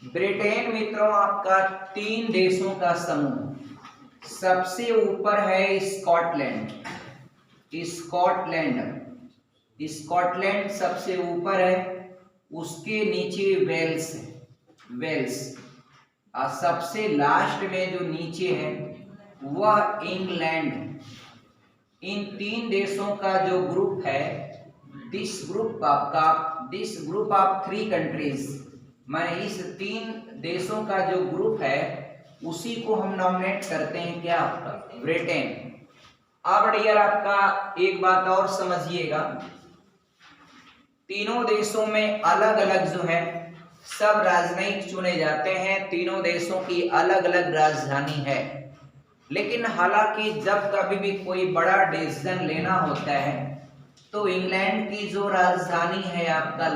Britain मित्रों आपका 3 देशों का समूह। सबसे ऊपर है स्कॉटलैंड। स्कॉटलैंड सबसे ऊपर है, उसके नीचे वेल्स है। और सबसे लास्ट में जो नीचे है वह इंग्लैंड। इन 3 देशों का जो ग्रुप है, दिस ग्रुप ऑफ 3 कंट्रीज, मैं इस 3 देशों का जो ग्रुप है उसी को हम नॉमिनेट करते हैं क्या, आपका ब्रिटेन। अब डियर आपका एक बात और समझिएगा, तीनों देशों में अलग अलग जो है सब राजनयिक चुने जाते हैं। तीनों देशों की अलग अलग राजधानी है, लेकिन हालांकि जब कभी भी कोई बड़ा डिसीजन लेना होता है तो इंग्लैंड की जो राजधानी है आपका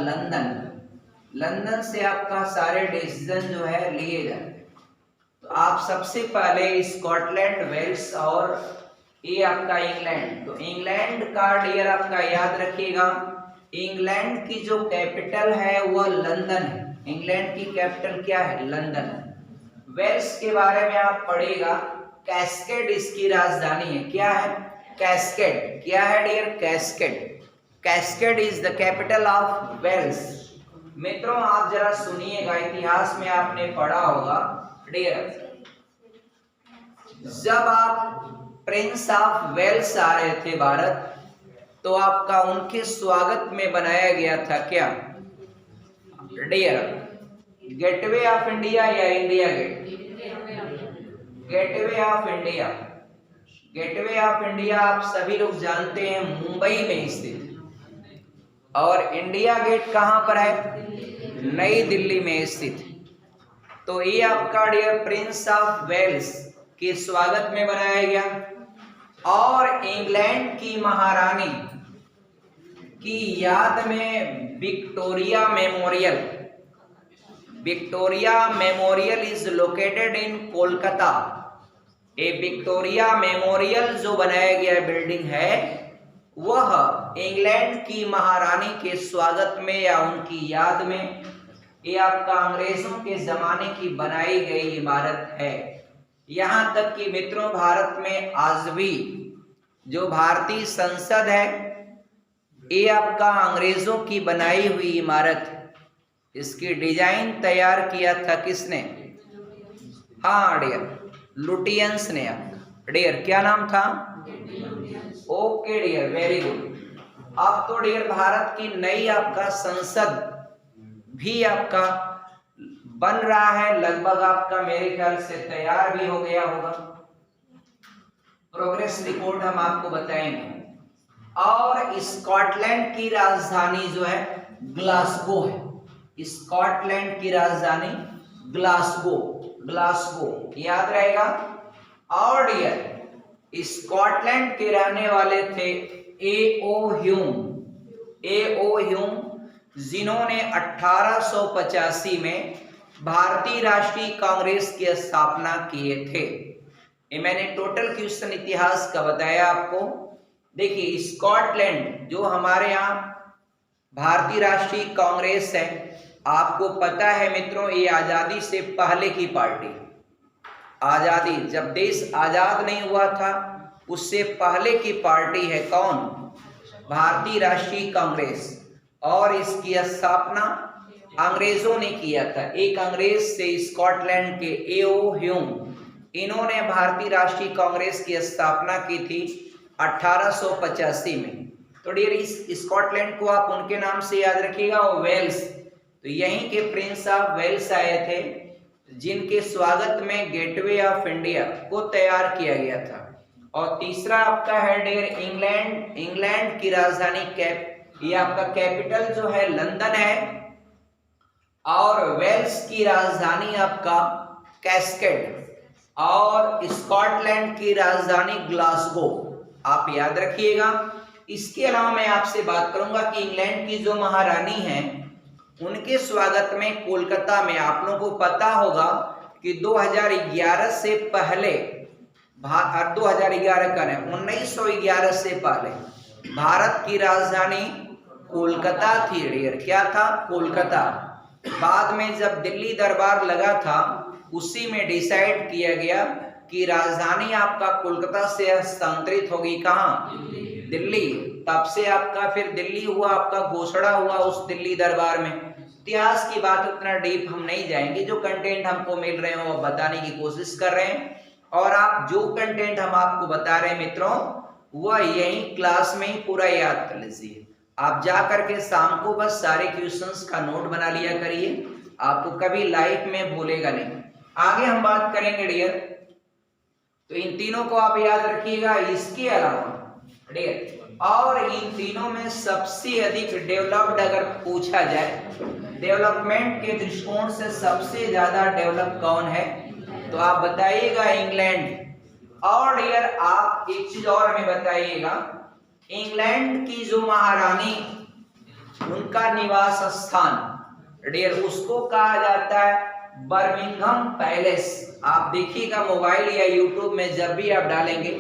लंदन से आपका सारे डिसीजन जो है लिए जाते हैं। तो आप सबसे पहले स्कॉटलैंड, वेल्स और ये आपका इंग्लैंड। तो इंग्लैंड का डियर आपका याद रखिएगा, इंग्लैंड की जो कैपिटल है वह लंदन है। इंग्लैंड की कैपिटल क्या है, लंदन। वेल्स के बारे में आप पढ़ेगा, कैस्केड इसकी राजधानी है। क्या है, कैस्केड। क्या है dear, cascade is the capital of Wales. मित्रों आप जरा सुनिएगा, इतिहास में आपने पढ़ा होगा डियर, जब आप प्रिंस ऑफ वेल्स आ रहे थे भारत, तो आपका उनके स्वागत में बनाया गया था क्या डियर, गेटवे ऑफ इंडिया या India gate. Gateway of India आप सभी लोग जानते हैं मुंबई में स्थित, और इंडिया गेट कहां पर है, नई दिल्ली में स्थित। तो ये आपका डियर प्रिंस ऑफ वेल्स के स्वागत में बनाया गया, और इंग्लैंड की महारानी की याद में Victoria memorial is located in Kolkata. A Victoria memorial जो बनाया गया बिल्डिंग है वह इंग्लैंड की महारानी के स्वागत में या उनकी याद में, ये आपका अंग्रेजों के जमाने की बनाई गई इमारत है। यहां तक कि मित्रों भारत में आज भी जो भारतीय संसद है ये आपका अंग्रेजों की बनाई हुई इमारत है। इसकी डिजाइन तैयार किया था किसने, हाँ डियर, लुटियंस ने। डियर क्या नाम था, ओके डियर, वेरी गुड। अब तो डियर भारत की नई आपका संसद भी आपका बन रहा है, लगभग आपका मेरे ख्याल से तैयार भी हो गया होगा। प्रोग्रेस रिपोर्ट हम आपको बताएंगे। और स्कॉटलैंड की राजधानी जो है ग्लासगो है। स्कॉटलैंड की राजधानी ग्लासगो याद रहेगा। और डियर स्कॉटलैंड के रहने वाले थे ए.ओ. ह्यूम, जिन्होंने 1885 में भारतीय राष्ट्रीय कांग्रेस की स्थापना किए थे। ये मैंने टोटल क्वेश्चन इतिहास का बताया आपको। देखिए स्कॉटलैंड जो हमारे यहाँ भारतीय राष्ट्रीय कांग्रेस है, आपको पता है मित्रों ये आजादी से पहले की पार्टी, आजादी जब देश आजाद नहीं हुआ था उससे पहले की पार्टी है कौन, भारतीय राष्ट्रीय कांग्रेस। और इसकी स्थापना अंग्रेजों ने किया था। एक अंग्रेज से स्कॉटलैंड के ए.ओ. ह्यूम, इन्होंने भारतीय राष्ट्रीय कांग्रेस की स्थापना की थी 1885 में। तो डियर इस स्कॉटलैंड को आप उनके नाम से याद रखिएगा, वो वेल्स। तो यहीं के प्रिंस ऑफ वेल्स आए थे, जिनके स्वागत में गेटवे ऑफ इंडिया को तैयार किया गया था। और तीसरा आपका है डियर इंग्लैंड की राजधानी ये आपका कैपिटल जो है लंदन है, और वेल्स की राजधानी आपका कैस्केड, और स्कॉटलैंड की राजधानी ग्लासगो, आप याद रखिएगा। इसके अलावा मैं आपसे बात करूंगा कि इंग्लैंड की जो महारानी है उनके स्वागत में कोलकाता में, आप लोगों को पता होगा कि 2011 से पहले 2011 का नहीं 1911 से पहले भारत की राजधानी कोलकाता थी डियर। क्या था, कोलकाता। बाद में जब दिल्ली दरबार लगा था उसी में डिसाइड किया गया कि राजधानी आपका कोलकाता से हस्तांतरित होगी कहाँ, दिल्ली। तब से आपका फिर दिल्ली हुआ, आपका घोषणा हुआ उस दिल्ली दरबार में। इतिहास की बात उतना डीप हम नहीं जाएंगे, जो कंटेंट हमको मिल रहे हैं वो बताने की कोशिश कर रहे हैं। और आप जो कंटेंट हम आपको बता रहे हैं मित्रों, वह यही क्लास में ही पूरा याद कर लीजिए। आप जा करके शाम को बस सारे क्वेश्चंस का नोट बना लिया करिए, आपको कभी लाइफ में भूलेगा नहीं। आगे हम बात करेंगे डियर, तो इन तीनों को आप याद रखिएगा। इसके अलावा डियर, और इन तीनों में सबसे अधिक डेवलप्ड अगर पूछा जाए, डेवलपमेंट के दृष्टिकोण से सबसे ज्यादा डेवलप कौन है, तो आप बताइएगा इंग्लैंड। और डियर आप एक चीज और हमें बताइएगा, इंग्लैंड की जो महारानी, उनका निवास स्थान डियर उसको कहा जाता है बर्मिंघम पैलेस। आप देखिएगा मोबाइल या यूट्यूब में जब भी आप डालेंगे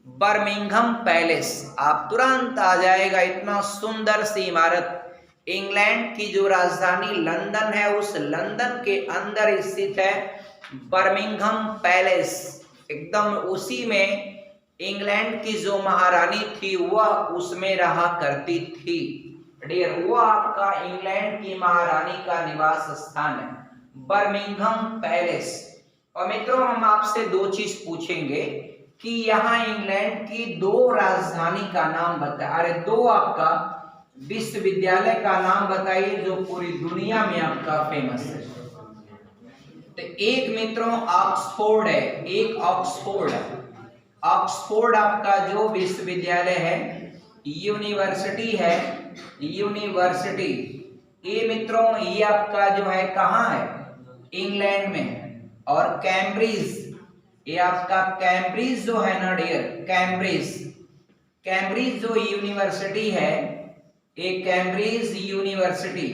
बर्मिंघम पैलेस, आप तुरंत आ जाएगा। इतना सुंदर सी इमारत, इंग्लैंड की जो राजधानी लंदन है उस लंदन के अंदर स्थित है बर्मिंघम पैलेस। एकदम उसी में इंग्लैंड की जो महारानी थी वह उसमें रहा करती थी डियर। वो आपका इंग्लैंड की महारानी का निवास स्थान है बर्मिंघम पैलेस। और मित्रों हम आपसे दो चीज पूछेंगे कि यहाँ इंग्लैंड की दो राजधानी का नाम बता, अरे दो आपका विश्वविद्यालय का नाम बताइए जो पूरी दुनिया में आपका फेमस है। तो एक मित्रों ऑक्सफोर्ड है, एक ऑक्सफोर्ड है। ऑक्सफोर्ड आपका जो विश्वविद्यालय है, यूनिवर्सिटी है, यूनिवर्सिटी, ये मित्रों ये आपका जो है कहाँ है, इंग्लैंड में। और कैम्ब्रिज, ये आपका कैम्ब्रिज जो है ना डियर, कैम्ब्रिज, कैम्ब्रिज जो यूनिवर्सिटी है, ये कैम्ब्रिज यूनिवर्सिटी,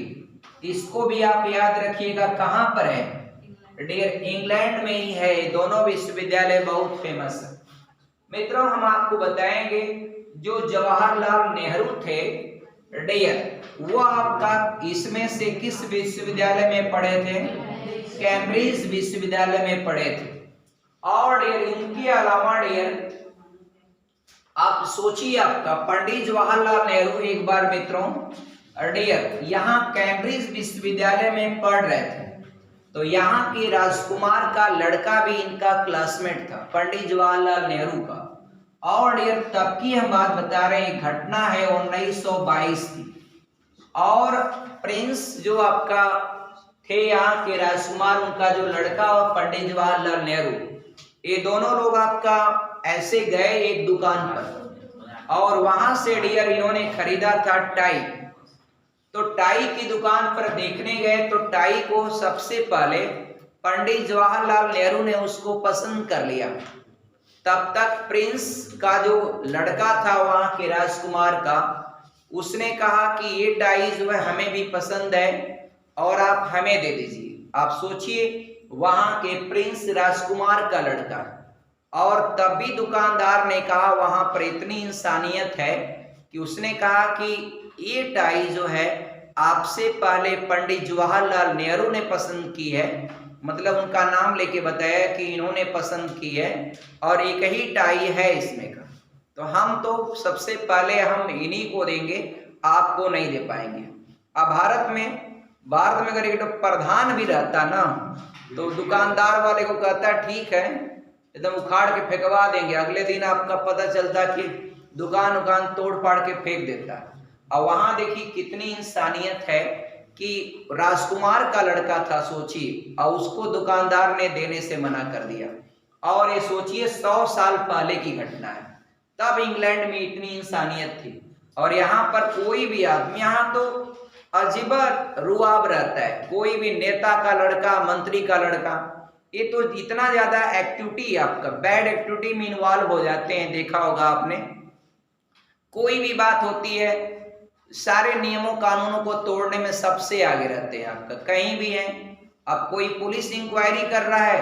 इसको भी आप याद रखिएगा कहाँ पर है डियर, इंग्लैंड में ही है। दोनों विश्वविद्यालय बहुत फेमस है। मित्रों हम आपको बताएंगे जो जवाहरलाल नेहरू थे डियर, वो आपका इसमें से किस विश्वविद्यालय में पढ़े थे, कैम्ब्रिज विश्वविद्यालय में पढ़े थे। और डियर इनके अलावा डियर आप सोचिए, आपका पंडित जवाहरलाल नेहरू एक बार मित्रों डियर यहाँ कैम्ब्रिज विश्वविद्यालय में पढ़ रहे थे, तो यहाँ के राजकुमार का लड़का भी इनका क्लासमेट था, पंडित जवाहरलाल नेहरू का। और डियर तब की हम बात बता रहे हैं, घटना है 1922 की। और प्रिंस जो आपका थे यहाँ के राजकुमार, उनका जो लड़का और पंडित जवाहरलाल नेहरू, ये दोनों लोग आपका ऐसे गए एक दुकान पर, और वहां से डियर इन्होंने खरीदा था टाई। तो टाई की दुकान पर देखने गए, तो टाई को सबसे पहले पंडित जवाहरलाल नेहरू ने उसको पसंद कर लिया। तब तक प्रिंस का जो लड़का था वहां के राजकुमार का, उसने कहा कि ये टाई जो है हमें भी पसंद है और आप हमें दे दीजिए। आप सोचिए वहां के प्रिंस राजकुमार का लड़का, और तब भी दुकानदार ने कहा, वहां पर इतनी इंसानियत है कि उसने कहा कि ये टाई जो है आपसे पहले पंडित जवाहरलाल नेहरू ने पसंद की है, मतलब उनका नाम लेके बताया कि इन्होंने पसंद की है और एक ही टाई है इसमें का, तो हम तो सबसे पहले हम इन्हीं को देंगे, आपको नहीं दे पाएंगे। अब भारत में अगर एक प्रधान भी रहता ना, तो दुकानदार वाले को कहता ठीक है, एकदम उखाड़ के फेंकवा देंगे। अगले दिन आपका पता चलता कि दुकान तोड़ फाड़ के फेंक देता। और वहां देखिए कितनी इंसानियत है कि राजकुमार का लड़का था सोचिए, और उसको दुकानदार ने देने से मना कर दिया। और ये सोचिए 100 साल पहले की घटना है, तब इंग्लैंड में इतनी इंसानियत थी। और यहाँ पर कोई भी आदमी, यहाँ तो अजीब रुआब रहता है, कोई भी नेता का लड़का, मंत्री का लड़का, ये तो इतना ज्यादा एक्टिविटी आपका बैड एक्टिविटी में इन्वॉल्व हो जाते हैं। देखा होगा आपने, कोई भी बात होती है सारे नियमों कानूनों को तोड़ने में सबसे आगे रहते हैं आपका, कहीं भी हैं। अब कोई पुलिस इंक्वायरी कर रहा है,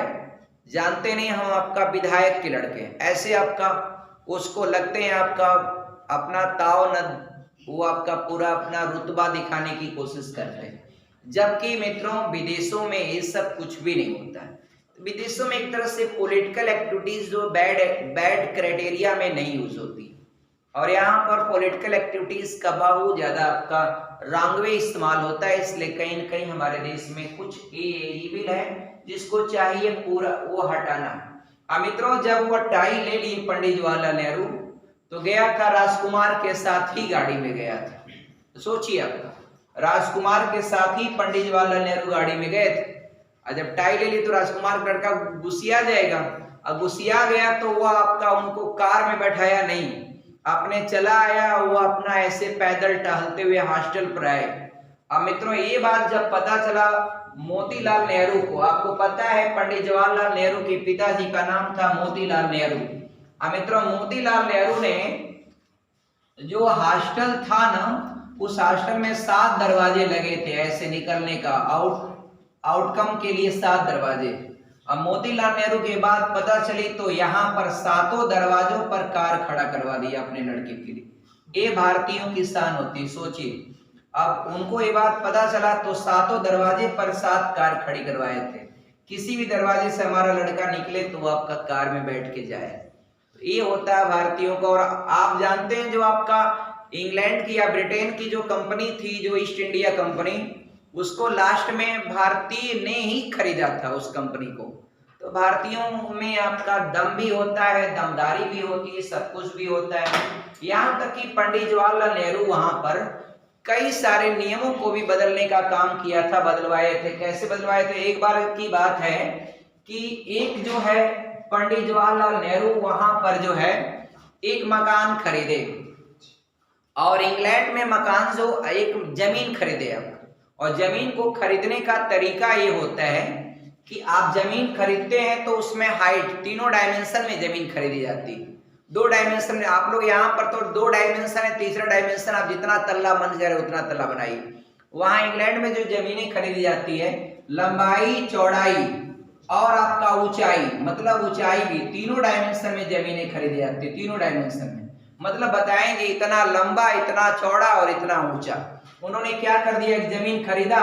जानते नहीं हम आपका विधायक के लड़के हैं, ऐसे आपका उसको लगते हैं आपका अपना ताव न, वो आपका पूरा अपना रुतबा दिखाने की कोशिश करते हैं। जबकि मित्रों विदेशों में ये सब कुछ भी नहीं होता है। विदेशों में एक तरह से पॉलिटिकल एक्टिविटीज जो बैड क्राइटेरिया में नहीं यूज होती, और यहाँ पर पॉलिटिकल एक्टिविटीज का बहुत ज्यादा आपका रंग वे इस्तेमाल होता है, इसलिए कहीं न कहीं हमारे देश में कुछ इविल है जिसको चाहिए पूरा वो हटाना। अब मित्रों जब वो टाई ले ली पंडित जवाहरलाल नेहरू तो गया था राजकुमार के साथ ही गाड़ी में गया था। तो सोचिए आपका राजकुमार के साथ ही पंडित जवाहरलाल नेहरू गाड़ी में गए थे, और जब टाई ले ली तो राजकुमार लड़का गुस्सिया जाएगा, अब गुस्सिया गया तो वो आपका उनको कार में बैठाया नहीं, अपने चला आया, वो अपना ऐसे पैदल टहलते हुए हॉस्टल पर आए। अब मित्रों ये बात जब पता चला मोतीलाल नेहरू को, आपको पता है पंडित जवाहरलाल नेहरू के पिताजी का नाम था मोतीलाल नेहरू। अब मित्रों मोतीलाल नेहरू ने जो हॉस्टल था ना, उस हॉस्टल में 7 दरवाजे लगे थे ऐसे निकलने का, आउटकम के लिए 7 दरवाजे। अब मोतीलाल नेहरू के बाद पता चली तो यहाँ पर 7 दरवाजों पर कार खड़ा करवा दिया अपने लड़के के लिए। ये भारतीयों की शान होती, सोचिए। अब उनको ये बात पता चला तो 7 दरवाजे पर 7 कार खड़ी करवाए थे, किसी भी दरवाजे से हमारा लड़का निकले तो वो आपका कार में बैठ के जाए। तो ये होता है भारतीयों का। और आप जानते हैं जो आपका इंग्लैंड की या ब्रिटेन की जो कंपनी थी, जो ईस्ट इंडिया कंपनी, उसको लास्ट में भारतीय ने ही खरीदा था उस कंपनी को। तो भारतीयों में आपका दम भी होता है, दमदारी भी होती है, सब कुछ भी होता है। यहाँ तक कि पंडित जवाहरलाल नेहरू वहां पर कई सारे नियमों को भी बदलने का काम किया था, बदलवाए थे। कैसे बदलवाए थे? एक बार की बात है कि एक जो है पंडित जवाहरलाल नेहरू वहां पर जो है एक मकान खरीदे, और इंग्लैंड में मकान जो एक जमीन खरीदे आप, और जमीन को खरीदने का तरीका ये होता है कि आप जमीन खरीदते हैं तो उसमें हाइट, तीनों डायमेंशन में जमीन खरीदी जाती है। 2 डायमेंशन में आप लोग यहाँ पर तो 2 डायमेंशन है, तीसरा डायमेंशन आप जितना तल्ला मन करे उतना तल्ला बनाइए। वहां इंग्लैंड में जो जमीनें खरीदी जाती है, लंबाई, चौड़ाई और आपका ऊंचाई, मतलब ऊंचाई भी, तीनों डायमेंशन में जमीनें खरीदी जाती है। तीनों डायमेंशन में मतलब बताएंगे इतना लंबा, इतना चौड़ा और इतना ऊंचा। उन्होंने क्या कर दिया, एक जमीन खरीदा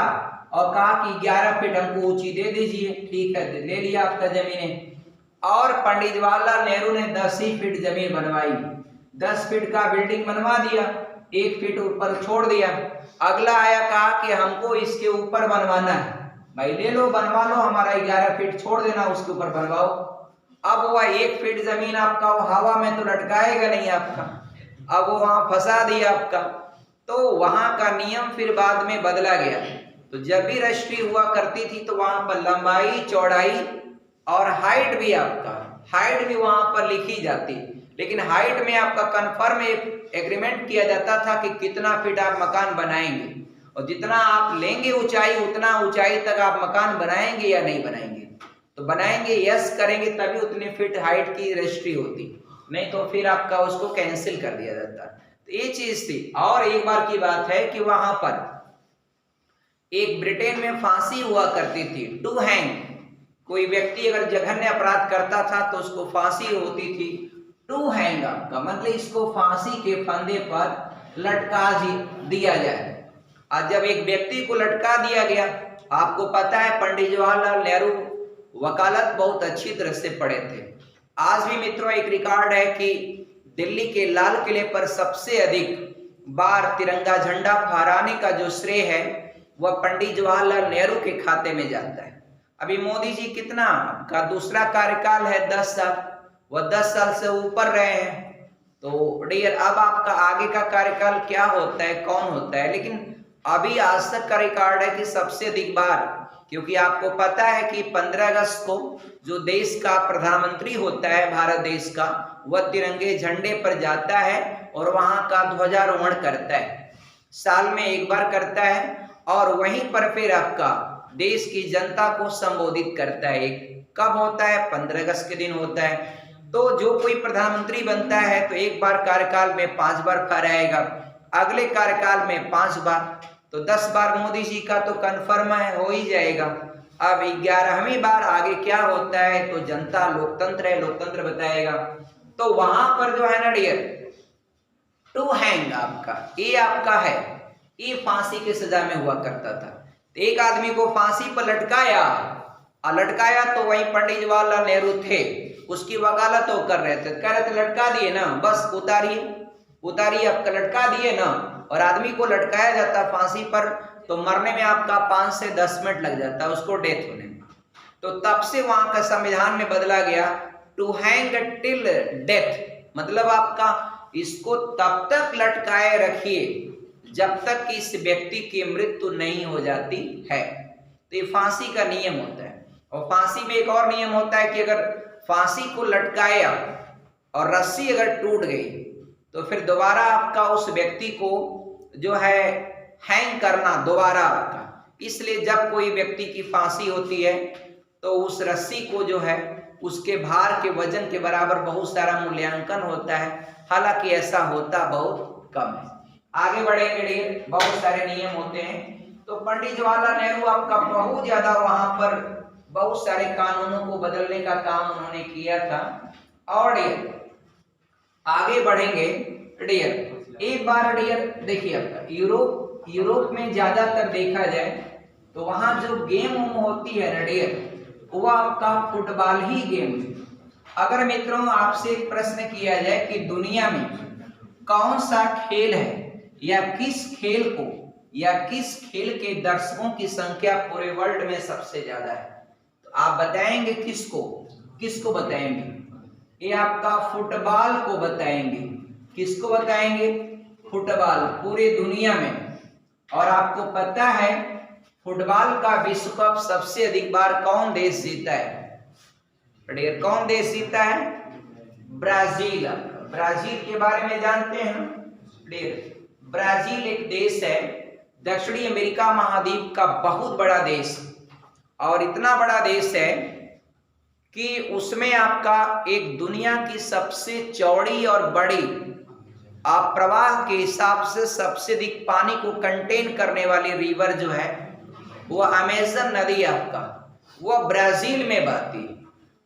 और कहा कि 11 फीट हमको ऊंची दे दीजिए। ठीक है, ले लिया आपका जमीनें। और पंडित जवाहरलाल नेहरू ने 10 ही फीट जमीन बनवाई, 10 फीट का बिल्डिंग बनवा दिया, 1 फीट ऊपर छोड़ दिया। अगला आया, कहा कि हमको इसके ऊपर बनवाना है। भाई ले लो, बनवा लो, हमारा 11 फीट छोड़ देना, उसके ऊपर बनवाओ। अब वह 1 फीट जमीन आपका हवा में तो लटकाएगा नहीं आपका, अब वो वहां फंसा दिया आपका। तो वहां का नियम फिर बाद में बदला गया। तो जब भी रजिस्ट्री हुआ करती थी तो वहां पर लंबाई, चौड़ाई और हाइट भी, आपका हाइट भी वहां पर लिखी जाती, लेकिन हाइट में आपका कंफर्म एग्रीमेंट किया जाता था कि कितना फीट आप मकान बनाएंगे, और जितना आप लेंगे ऊंचाई, उतना ऊंचाई तक आप मकान बनाएंगे या नहीं बनाएंगे। तो बनाएंगे, यस करेंगे, तभी उतने फीट हाइट की रजिस्ट्री होती, नहीं तो फिर आपका उसको कैंसिल कर दिया जाता। तो ये चीज थी। और एक बार की बात है कि वहां पर एक ब्रिटेन में फांसी हुआ करती थी, टू हैंग। कोई व्यक्ति अगर जघन्य अपराध करता था तो उसको फांसी होती थी। टू हैंग का मतलब इसको फांसी के फंदे पर लटका दिया जाए। आज जब एक व्यक्ति को लटका दिया गया, आपको पता है पंडित जवाहरलाल नेहरू वकालत बहुत अच्छी तरह से पढ़े थे। आज भी मित्रों एक रिकॉर्ड है कि दिल्ली के लाल किले पर सबसे अधिक बार तिरंगा झंडा फहराने का जो श्रेय है वह पंडित जवाहरलाल नेहरू के खाते में जाता है। अभी मोदी जी कितना का दूसरा कार्यकाल है, 10 साल, वह 10 साल से ऊपर रहे हैं। तो डियर, अब आपका आगे का कार्यकाल क्या होता है, कौन होता है, लेकिन अभी आज तक का रिकॉर्ड है कि सबसे अधिक बार, क्योंकि आपको पता है कि 15 अगस्त को जो देश का प्रधानमंत्री होता है भारत देश का, वह तिरंगे झंडे पर जाता है और वहां का ध्वजारोहण करता है, साल में एक बार करता है, और वहीं पर फिर आपका देश की जनता को संबोधित करता है। कब होता है? 15 अगस्त के दिन होता है। तो जो कोई प्रधानमंत्री बनता है तो एक बार कार्यकाल में 5 बार फहराएगा, अगले कार्यकाल में 5 बार, तो 10 बार मोदी जी का तो कन्फर्म है, हो ही जाएगा। अब 11वीं बार आगे क्या होता है तो जनता, लोकतंत्र है, लोकतंत्र बताएगा। तो वहां पर जो है ना डियर, टू हैंग आपका, ये आपका है, ये फांसी की सजा में हुआ करता था। तो एक आदमी को फांसी पर लटकाया, लटकाया तो वहीं पंडित जवाहरलाल नेहरू थे, उसकी वकालत वो कर रहे थे, कह रहे थे लटका दिए ना, बस उतारिए उतारिए, आपका लटका दिए ना। और आदमी को लटकाया जाता फांसी पर तो मरने में आपका 5 से 10 मिनट लग जाता है उसको डेथ होने में। तो तब से वहां का संविधान में बदला गया टू हैंग टिल डेथ, मतलब आपका इसको तब तक लटकाए रखिए जब तक कि इस व्यक्ति की मृत्यु नहीं हो जाती है। तो ये फांसी का नियम होता है। और फांसी में एक और नियम होता है कि अगर फांसी को लटकाया और रस्सी अगर टूट गई तो फिर दोबारा आपका उस व्यक्ति को जो है हैंग करना दोबारा आपका, इसलिए जब कोई व्यक्ति की फांसी होती है तो उस रस्सी को जो है उसके भार के वजन के बराबर बहुत सारा मूल्यांकन होता है, हालांकि ऐसा होता बहुत कम है। आगे बढ़ेंगे, बहुत सारे नियम होते हैं। तो पंडित जवाहरलाल नेहरू आपका बहुत ज्यादा वहां पर बहुत सारे कानूनों को बदलने का काम उन्होंने किया था। और डियर आगे बढ़ेंगे डियर, एक बार डियर देखिए आपका यूरोप में ज्यादातर देखा जाए तो वहां जो गेम होती है ना डियर, वो आपका फुटबॉल ही गेम है। अगर मित्रों आपसे एक प्रश्न किया जाए कि दुनिया में कौन सा खेल है या किस खेल के दर्शकों की संख्या पूरे वर्ल्ड में सबसे ज्यादा है, तो आप बताएंगे किसको बताएंगे? ये आपका फुटबॉल को बताएंगे। किसको बताएंगे? फुटबॉल पूरे दुनिया में। और आपको पता है फुटबॉल का विश्व कप सबसे अधिक बार कौन देश जीता है? कौन देश जीता है? ब्राजील। ब्राजील के बारे में जानते हैं ना? ब्राजील एक देश है, दक्षिणी अमेरिका महाद्वीप का बहुत बड़ा देश, और इतना बड़ा देश है कि उसमें आपका एक दुनिया की सबसे चौड़ी और बड़ी प्रवाह के हिसाब से सबसे अधिक पानी को कंटेन करने वाली रिवर जो है वो अमेजन नदी आपका वो ब्राजील में बहती है।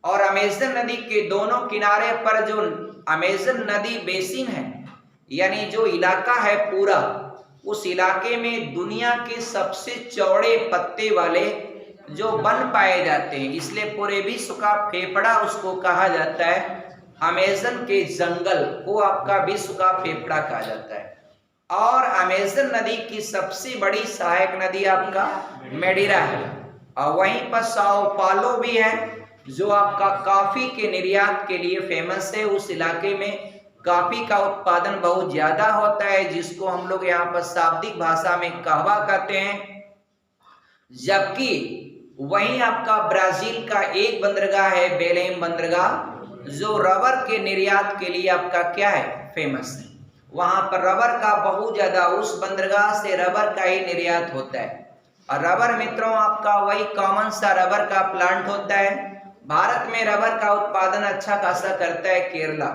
और अमेजन नदी के दोनों किनारे पर जो अमेजन नदी बेसिन है, यानी जो इलाका है पूरा, उस इलाके में दुनिया के सबसे चौड़े पत्ते वाले जो वन पाए जाते हैं, इसलिए पूरे विश्व का फेफड़ा उसको कहा जाता है। अमेजन के जंगल को आपका विश्व का फेफड़ा कहा जाता है। और अमेजन नदी की सबसे बड़ी सहायक नदी आपका मेडिरा है, और वहीं पर साओ पालो भी है जो आपका कॉफी के निर्यात के लिए फेमस है। उस इलाके में कॉफी का उत्पादन बहुत ज्यादा होता है, जिसको हम लोग यहाँ पर शाब्दिक भाषा में कहवा कहते हैं। जबकि वहीं आपका ब्राजील का एक बंदरगाह है बेलेम बंदरगाह, जो रबर के निर्यात के लिए आपका क्या है? फेमस है। वहां पर रबर का बहुत ज्यादा, उस बंदरगाह से रबर का ही निर्यात होता है। और रबर मित्रों आपका वही कॉमन सा रबर का प्लांट होता है। भारत में रबर का उत्पादन अच्छा खासा करता है केरला,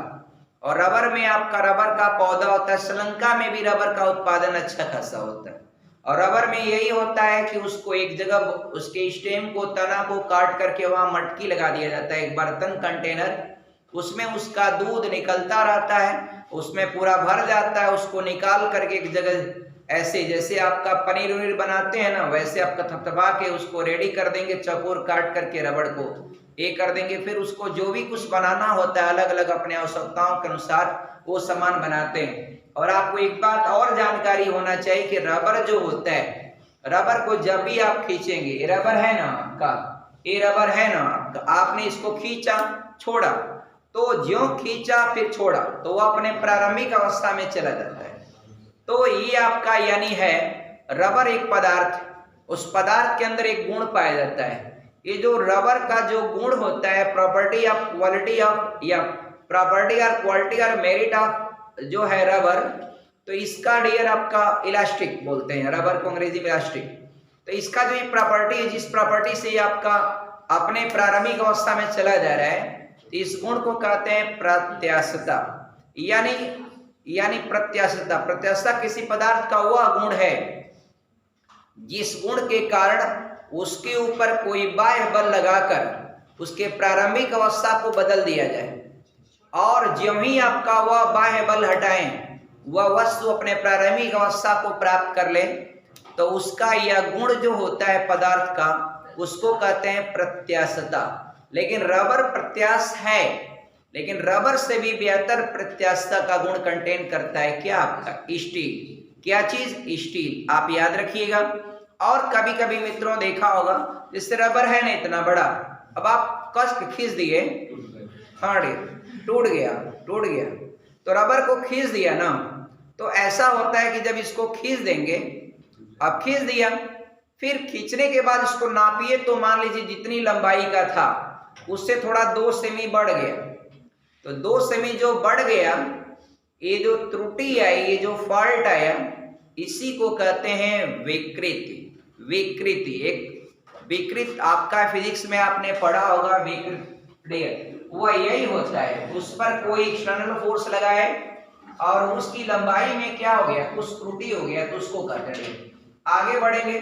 और रबर में आपका रबर का पौधा होता है। श्रीलंका में भी रबर का उत्पादन अच्छा खासा होता है। और रबर में यही होता है कि उसको एक जगह उसके स्टेम को, तना को काट करके वहां मटकी लगा दिया जाता है, एक बर्तन कंटेनर, उसमें उसका दूध निकलता रहता है, उसमें पूरा भर जाता है, उसको निकाल करके एक जगह ऐसे जैसे आपका पनीर उनीर बनाते हैं ना, वैसे आपका थपथपा के उसको रेडी कर देंगे, चौकोर काट करके रबड़ को ये कर देंगे। फिर उसको जो भी कुछ बनाना होता है अलग अलग अपने आवश्यकताओं के अनुसार वो सामान बनाते हैं। और आपको एक बात और जानकारी होना चाहिए कि रबर जो होता है, रबर को जब भी आप खींचेंगे, ये रबर है ना आपका, ये रबर है ना आपका, आपने इसको खींचा छोड़ा, तो ज्यों खींचा फिर छोड़ा तो वो अपने प्रारंभिक अवस्था में चला जाता है। तो ये आपका यानी है रबर एक पदार्थ, उस पदार्थ के अंदर एक गुण पाया जाता है। ये जो रबर का जो गुण होता है, प्रॉपर्टी ऑफ क्वालिटी ऑफ या प्रॉपर्टी और क्वालिटी और मेरिट ऑफ जो है रबर, तो इसका डियर आपका इलास्टिक बोलते हैं, रबर को अंग्रेजी में इलास्टिक। तो इसका जो ये प्रॉपर्टी है, जिस प्रॉपर्टी से ये आपका अपने प्रारंभिक अवस्था में चला जा रहा है, इस गुण को कहते हैं प्रत्यास्थता। यानी प्रत्यास्थता किसी पदार्थ का वह गुण है जिस गुण के कारण उसके ऊपर कोई बाह्य बल लगाकर उसके प्रारंभिक अवस्था को बदल दिया जाए, और ज्यों ही आपका वह बाह्य बल हटाएं, वह वस्तु अपने प्रारंभिक अवस्था को प्राप्त कर ले, तो उसका यह गुण जो होता है पदार्थ का, उसको कहते हैं प्रत्यास्थता। लेकिन रबर प्रत्यास्थ है, लेकिन रबर से भी बेहतर प्रत्यास्थता का गुण कंटेन करता है क्या? आपका स्टील। क्या चीज? स्टील। आप याद रखिएगा। और कभी कभी मित्रों देखा होगा, जिससे रबर है ना इतना बड़ा, अब आप कस के खींच दिए, टूट गया, तो रबर को खींच दिया ना, तो ऐसा होता है कि जब इसको खींच देंगे, अब खींच दिया, फिर खींचने के बाद इसको नापिए तो मान लीजिए जितनी लंबाई का था उससे थोड़ा 2 सेमी बढ़ गया, तो 2 सेमी जो बढ़ गया, ये जो त्रुटि आई, ये जो फॉल्ट आया, इसी को कहते हैं विकृति। विकृति, एक विकृत, आपका फिजिक्स में आपने पढ़ा होगा विकृत, वह यही होता है, उस पर कोई एक्सटर्नल फोर्स लगाए और उसकी लंबाई में क्या हो गया, कुछ त्रुटि हो गया, तो उसको कहते हैं। आगे बढ़ेंगे।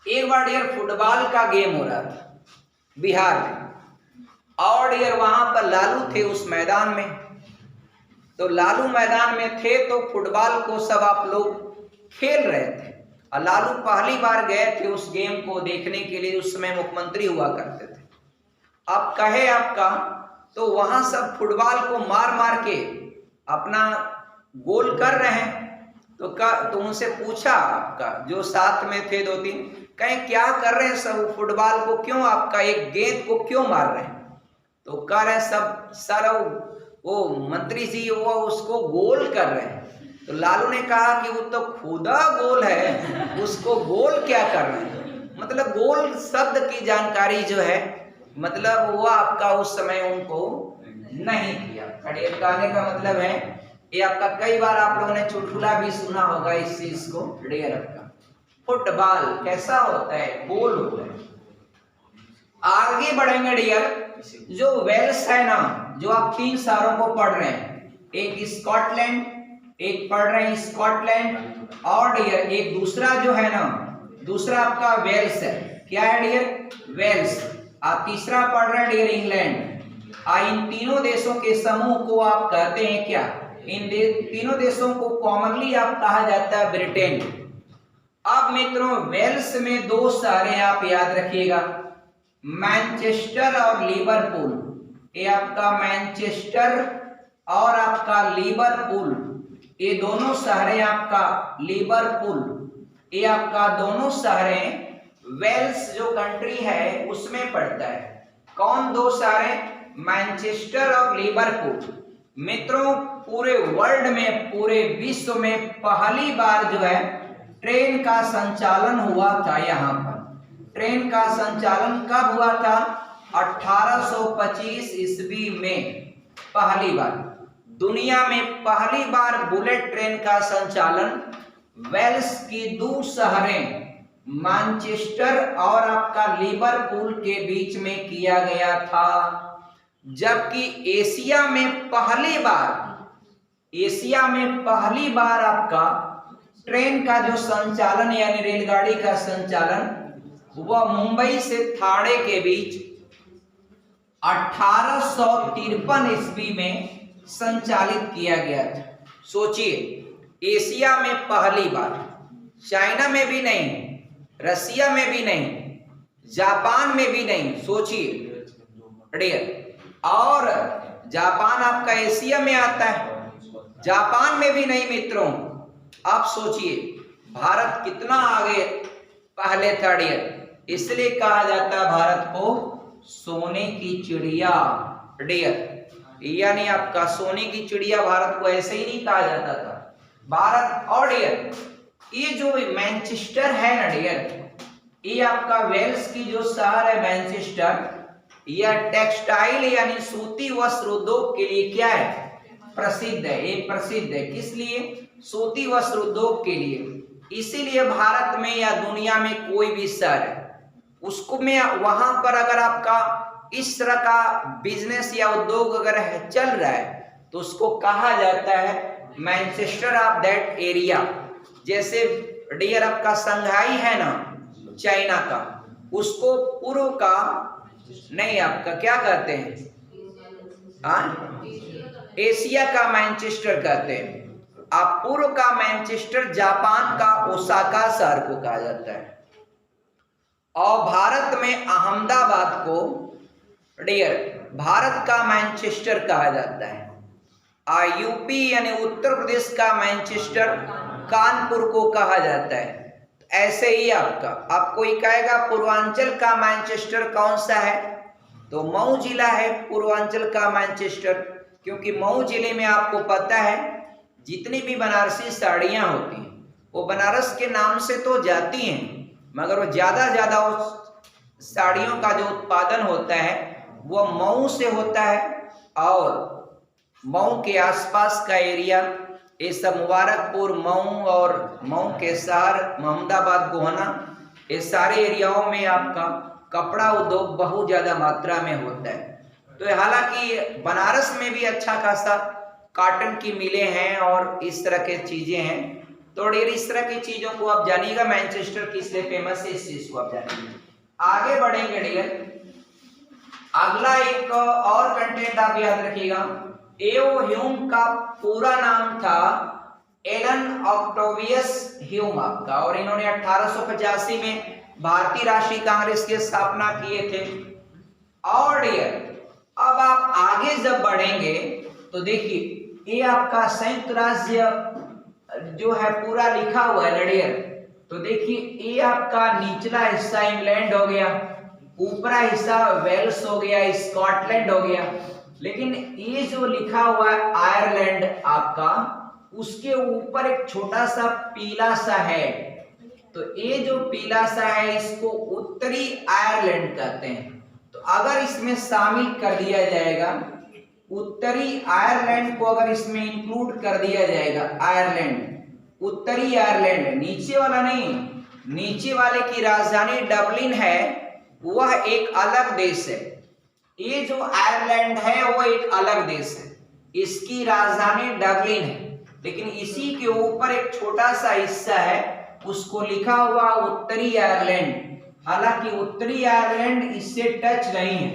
एक बार डियर फुटबॉल का गेम हो रहा था बिहार में, और डियर वहां पर लालू थे उस मैदान में, तो लालू मैदान में थे तो फुटबॉल को सब आप लोग खेल रहे थे, और लालू पहली बार गए थे उस गेम को देखने के लिए, उस समय मुख्यमंत्री हुआ करते थे। अब कहे आपका, तो वहां सब फुटबॉल को मार मार के अपना गोल कर रहे हैं, तो उनसे पूछा, आपका जो साथ में थे 2-3, कहें क्या कर रहे हैं सब, फुटबॉल को क्यों, आपका एक गेंद को क्यों मार रहे हैं? तो कह रहे सब सर वो मंत्री जी वो उसको गोल कर रहे हैं। तो लालू ने कहा कि वो तो खुदा गोल है, उसको गोल क्या कर रहे हैं? मतलब गोल शब्द की जानकारी जो है, मतलब वो आपका उस समय उनको नहीं किया। कहने का मतलब है, ये आपका कई बार आप लोगों ने चुटकुला भी सुना होगा इस चीज को। डियर आपका फुटबॉल कैसा होता है, गोल होता है। आगे बढ़ेंगे डियर, जो वेल्स है ना, जो आप 3 शहरों को पढ़ रहे हैं, एक स्कॉटलैंड, एक पढ़ रहे हैं स्कॉटलैंड, और डियर एक दूसरा जो है ना, दूसरा आपका वेल्स है। क्या है डियर? वेल्स। आप तीसरा पढ़ रहे हैं डियर इंग्लैंड। इन तीनों देशों के समूह को आप कहते हैं क्या? इन तीनों देशों को कॉमनली आप कहा जाता है ब्रिटेन। अब मित्रों वेल्स में 2 शहर आप याद रखिएगा, मैनचेस्टर और लिवरपूल। ये आपका मैनचेस्टर और आपका लिवरपूल, ये दोनों शहरें, आपका लिवरपूल, ये आपका दोनों शहरें वेल्स जो कंट्री है उसमें पड़ता है। कौन 2 शहरें? मैनचेस्टर और लिवरपूल। मित्रों पूरे वर्ल्ड में, पूरे विश्व में पहली बार जो है ट्रेन का संचालन हुआ था यहाँ पर। ट्रेन का संचालन कब हुआ था? 1825 ईस्वी में पहली बार। दुनिया में पहली बार बुलेट ट्रेन का संचालन वेल्स की 2 शहरें मैनचेस्टर और आपका लिवरपूल के बीच में किया गया था। जबकि एशिया में पहली बार आपका ट्रेन का जो संचालन यानी रेलगाड़ी का संचालन वह मुंबई से ठाणे के बीच 1853 ईस्वी में संचालित किया गया था। सोचिए, एशिया में पहली बार, चाइना में भी नहीं, रसिया में भी नहीं, जापान में भी नहीं। सोचिए डियर, और जापान आपका एशिया में आता है, जापान में भी नहीं मित्रों। आप सोचिए भारत कितना आगे पहले था डियर। इसलिए कहा जाता है भारत को सोने की चिड़िया डियर, यानी आपका सोने की चिड़िया भारत को ऐसे ही नहीं कहा जाता था भारत। और डियर ये जो मैनचेस्टर है ना डियर, ये आपका वेल्स की जो शहर है मैनचेस्टर, यह टेक्सटाइल यानी सूती वस्त्र उद्योग के लिए क्या है? प्रसिद्ध है। ये प्रसिद्ध है किस लिए? सूती वस्त्र उद्योग के लिए। इसीलिए भारत में या दुनिया में कोई भी शहर है उसको में वहां पर अगर आपका इस तरह का बिजनेस या उद्योग अगर चल रहा है तो उसको कहा जाता है मैनचेस्टर ऑफ दैट एरिया। जैसे डियर आपका संघाई है ना चाइना का, उसको पूर्व का नहीं आपका क्या कहते हैं? एशिया का मैनचेस्टर कहते हैं। पूर्व का मैनचेस्टर जापान का ओसाका शहर को कहा जाता है, और भारत में अहमदाबाद को डियर भारत का मैनचेस्टर कहा जाता है। यूपी यानी उत्तर प्रदेश का मैनचेस्टर कानपुर को कहा जाता है। ऐसे ही आप कोई कहेगा पूर्वांचल का मैनचेस्टर कौन सा है, तो मऊ जिला है पूर्वांचल का मैनचेस्टर, क्योंकि मऊ जिले में आपको पता है जितनी भी बनारसी साड़ियाँ होती हैं वो बनारस के नाम से तो जाती हैं, मगर वो ज़्यादा उस साड़ियों का जो उत्पादन होता है वो मऊ से होता है, और मऊ के आसपास का एरिया ये सब मुबारकपुर, मऊ और मऊ के शहर अहमदाबाद, गोहना, ये सारे एरियाओं में आपका कपड़ा उद्योग बहुत ज़्यादा मात्रा में होता है। तो हालांकि बनारस में भी अच्छा खासा कॉटन की मिलें हैं और इस तरह के चीज़ें हैं। तो डियर इस तरह की चीज़ों को आप जानिएगा, मैनचेस्टर किस लिए फेमस है इस चीज़ को आप जानिएगा। आगे बढ़ेंगे डियर, अगला एक और कंटेंट आप याद रखिएगा। एओ ह्यूम का पूरा नाम था एलन ऑक्टेवियस ह्यूम आपका, और इन्होंने 1885 में भारतीय राष्ट्रीय कांग्रेस की स्थापना किए थे। और डियर अब आप आगे जब बढ़ेंगे तो देखिए ये आपका संयुक्त राज्य जो है पूरा लिखा हुआ है डियर, तो देखिए ये आपका निचला हिस्सा इंग्लैंड हो गया, ऊपरा हिस्सा वेल्स हो गया, स्कॉटलैंड हो गया, लेकिन ये जो लिखा हुआ है आयरलैंड आपका, उसके ऊपर एक छोटा सा पीला सा है, तो ये जो पीला सा है इसको उत्तरी आयरलैंड कहते हैं। तो अगर इसमें शामिल कर दिया जाएगा, उत्तरी आयरलैंड को अगर इसमें इंक्लूड कर दिया जाएगा, आयरलैंड, उत्तरी आयरलैंड, नीचे वाला नहीं, नीचे वाले की राजधानी डबलिन है, वह एक अलग देश है। ये जो आयरलैंड है वो एक अलग देश है, इसकी राजधानी डबलिन है, लेकिन इसी के ऊपर एक छोटा सा हिस्सा है उसको लिखा हुआ उत्तरी आयरलैंड। हालांकि उत्तरी आयरलैंड इससे टच नहीं है,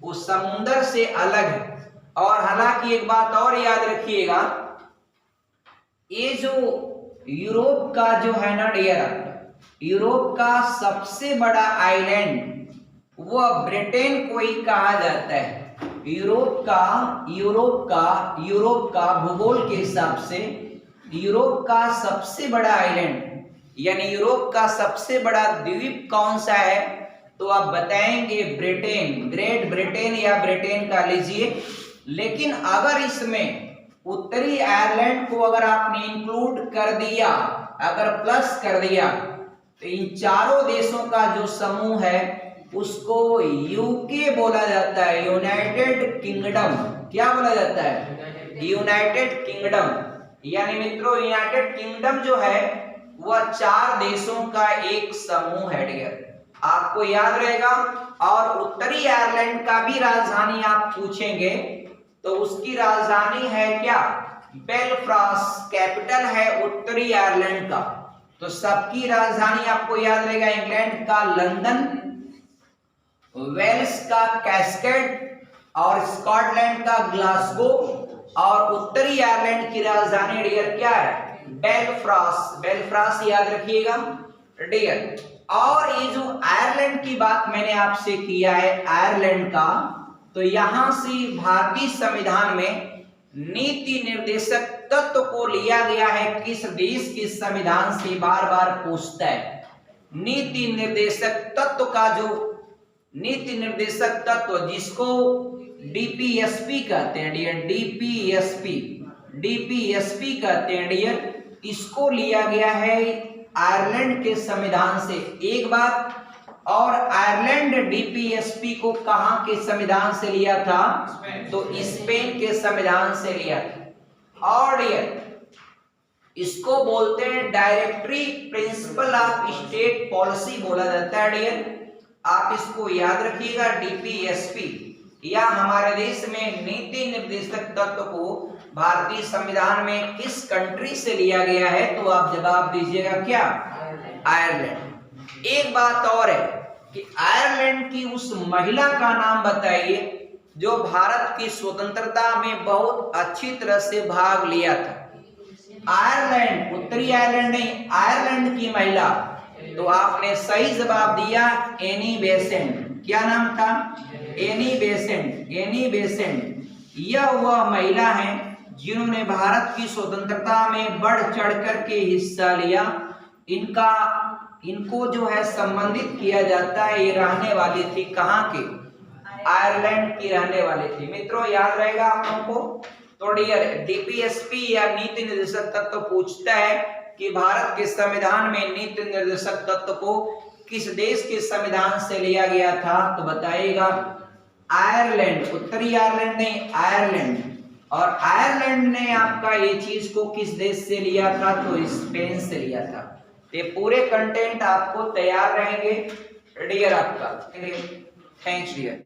वो समुद्र से अलग है। और हालांकि एक बात और याद रखिएगा, ये जो यूरोप का जो है ना डियर, यूरोप का सबसे बड़ा आइलैंड वह ब्रिटेन को ही कहा जाता है। यूरोप का भूगोल के हिसाब से यूरोप का सबसे बड़ा आइलैंड यानी यूरोप का सबसे बड़ा द्वीप कौन सा है, तो आप बताएंगे ब्रिटेन, ग्रेट ब्रिटेन या ब्रिटेन का लीजिए। लेकिन अगर इसमें उत्तरी आयरलैंड को अगर आपने इंक्लूड कर दिया, अगर प्लस कर दिया, तो इन चारों देशों का जो समूह है उसको यूके बोला जाता है, यूनाइटेड किंगडम। क्या बोला जाता है? United kingdom. यानी मित्रों यूनाइटेड किंगडम जो है वह 4 देशों का एक समूह है डियर, आपको याद रहेगा। और उत्तरी आयरलैंड का भी राजधानी आप पूछेंगे तो उसकी राजधानी है क्या? बेलफ्रास्ट, कैपिटल है उत्तरी आयरलैंड का। तो सबकी राजधानी आपको याद रहेगा, इंग्लैंड का लंदन, वेल्स का कैस्केड और स्कॉटलैंड का ग्लासगो, और उत्तरी आयरलैंड की राजधानी डियर क्या है? बेलफ्रास्ट। बेलफ्रास्ट याद रखिएगा डियर। और ये जो आयरलैंड की बात मैंने आपसे किया है आयरलैंड का, तो यहां से भारतीय संविधान में नीति निर्देशक तत्व को लिया गया है। किस देश के संविधान से बार बार पूछता है। नीति निर्देशक तत्व का जो नीति निर्देशक तत्व जिसको डीपीएसपी कहते हैं डियर, डीपीएसपी कहते हैं डियर, इसको लिया गया है आयरलैंड के संविधान से। एक बात और, आयरलैंड डीपीएसपी को कहां के संविधान से लिया था? तो स्पेन के संविधान से लिया था। और डियर इसको बोलते हैं directory principle of state policy बोला जाता है डियर, आप इसको याद रखिएगा। डीपीएसपी या हमारे देश में नीति निर्देशक तत्व को भारतीय संविधान में किस कंट्री से लिया गया है, तो आप जवाब दीजिएगा क्या? आयरलैंड। एक बात और है कि आयरलैंड की उस महिला का नाम बताइए जो भारत की स्वतंत्रता में बहुत अच्छी तरह से भाग लिया था। आयरलैंड, उत्तरी आयरलैंड नहीं, आयरलैंड की महिला। तो आपने सही जवाब दिया एनी बेसेंट। क्या नाम था? Annie Besant. एनी बेसेंट यह वह महिला है जिन्होंने भारत की स्वतंत्रता में बढ़ चढ़ करके हिस्सा लिया। इनको जो है संबंधित किया जाता है, ये रहने वाली थी कहाँ के? आयरलैंड की रहने वाली थी। मित्रों याद रहेगा आप लोगों को। तो डियर डीपीएसपी या नीति निर्देशक तत्व पूछता है कि भारत के संविधान में नीति निर्देशक तत्व को किस देश के संविधान से लिया गया था? तो बताइएगा आयरलैंड, उत्तरी आयरलैंड नहीं, आयरलैंड। और आयरलैंड ने आपका ये चीज को किस देश से लिया था? तो स्पेन से लिया था। ये पूरे कंटेंट आपको तैयार रहेंगे डियर आपका। Thanks dear.